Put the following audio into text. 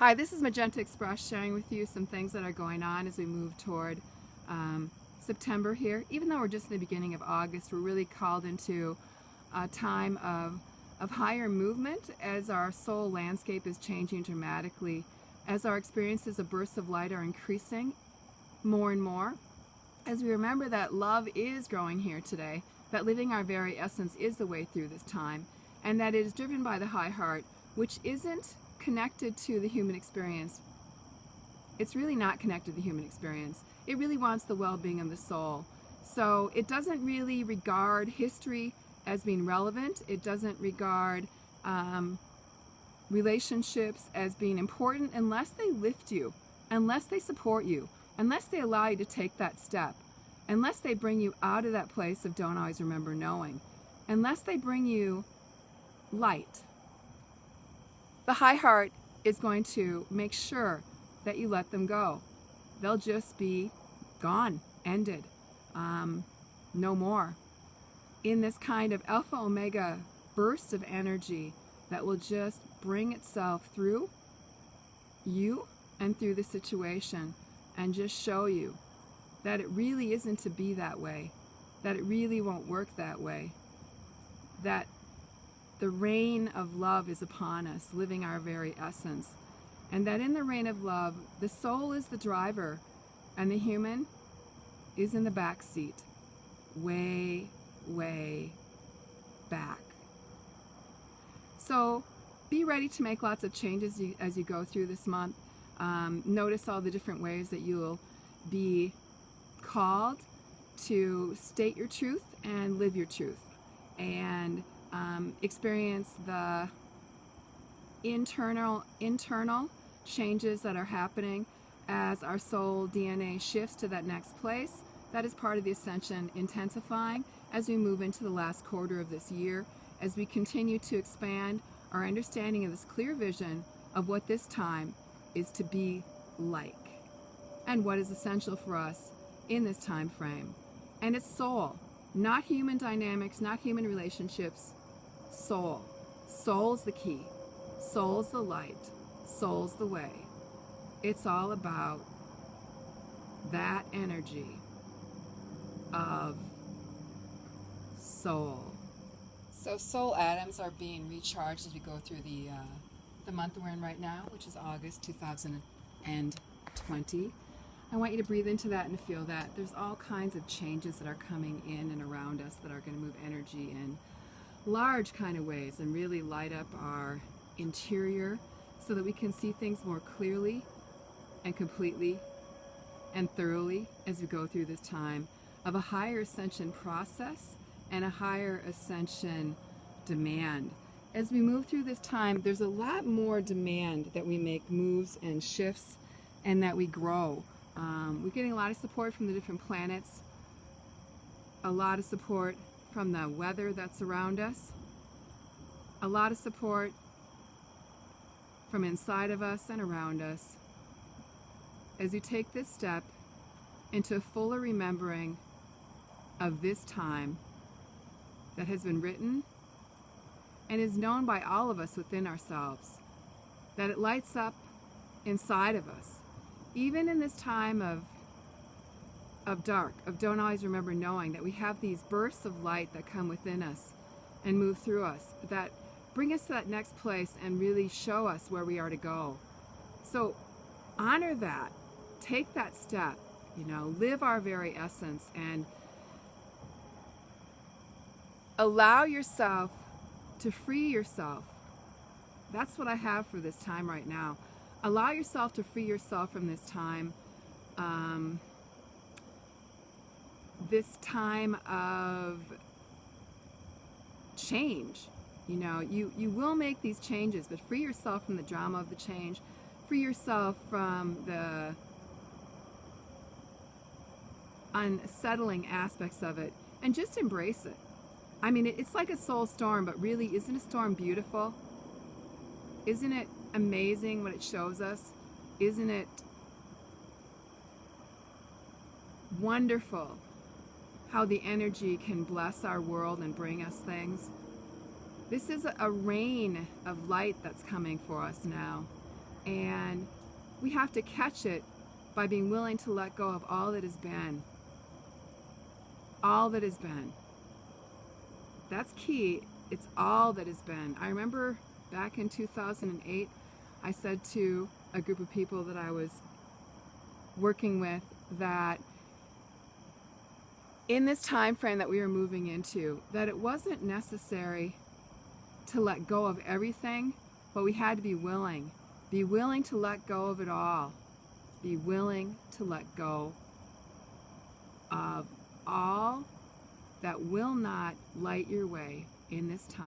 Hi, this is Magenta EXPRESS sharing with you some things that are going on as we move toward September here. Even though we're just in the beginning of August, we're really called into a time of higher movement as our soul landscape is changing dramatically, as our experiences of bursts of light are increasing more and more, as we remember that love is growing here today, that living our very essence is the way through this time, and that it is driven by the high heart, which isn't connected to the human experience. It's really not connected to the human experience. It really wants the well-being of the soul. So it doesn't really regard history as being relevant. It doesn't regard relationships as being important unless they lift you, unless they support you, unless they allow you to take that step, unless they bring you out of that place of don't always remember knowing, unless they bring you light. The high heart is going to make sure that you let them go. They'll just be gone, ended, no more. In this kind of alpha omega burst of energy that will just bring itself through you and through the situation and just show you that it really isn't to be that way, that it really won't work that way, that the reign of love is upon us, living our very essence. And that in the reign of love, the soul is the driver and the human is in the back seat, way, way back. So be ready to make lots of changes as you go through this month. Notice all the different ways that you'll be called to state your truth and live your truth, and experience the internal changes that are happening as our soul DNA shifts to that next place. That is part of the ascension intensifying as we move into the last quarter of this year, as we continue to expand our understanding of this clear vision of what this time is to be like and what is essential for us in this time frame. And it's soul, not human dynamics, not human relationships. Soul. Soul's the key. Soul's the light. Soul's the way. It's all about that energy of soul. So soul atoms are being recharged as we go through the month we're in right now, which is August 2020. I want you to breathe into that and feel that there's all kinds of changes that are coming in and around us that are going to move energy in large kind of ways and really light up our interior so that we can see things more clearly and completely and thoroughly as we go through this time of a higher ascension process and a higher ascension demand. As we move through this time, there's a lot more demand that we make moves and shifts and that we grow. We're getting a lot of support from the different planets, a lot of support from the weather that's around us, a lot of support from inside of us and around us as we take this step into a fuller remembering of this time that has been written and is known by all of us within ourselves, that it lights up inside of us. Even in this time of dark, of don't always remember knowing, that we have these bursts of light that come within us and move through us, that bring us to that next place and really show us where we are to go. So honor that, take that step, live our very essence and allow yourself to free yourself. That's what I have for this time right now. Allow yourself to free yourself from this time of change. You will make these changes, but free yourself from the drama of the change. Free yourself from the unsettling aspects of it and just embrace it. I mean, it's like a soul storm, but really, isn't a storm beautiful? Isn't it amazing what it shows us? Isn't it wonderful how the energy can bless our world and bring us things? This is a rain of light that's coming for us now. And we have to catch it by being willing to let go of all that has been. All that has been. That's key. It's all that has been. I remember back in 2008, I said to a group of people that I was working with that in this time frame that we were moving into, that it wasn't necessary to let go of everything, but we had to be willing. Be willing to let go of it all. Be willing to let go of all that will not light your way in this time.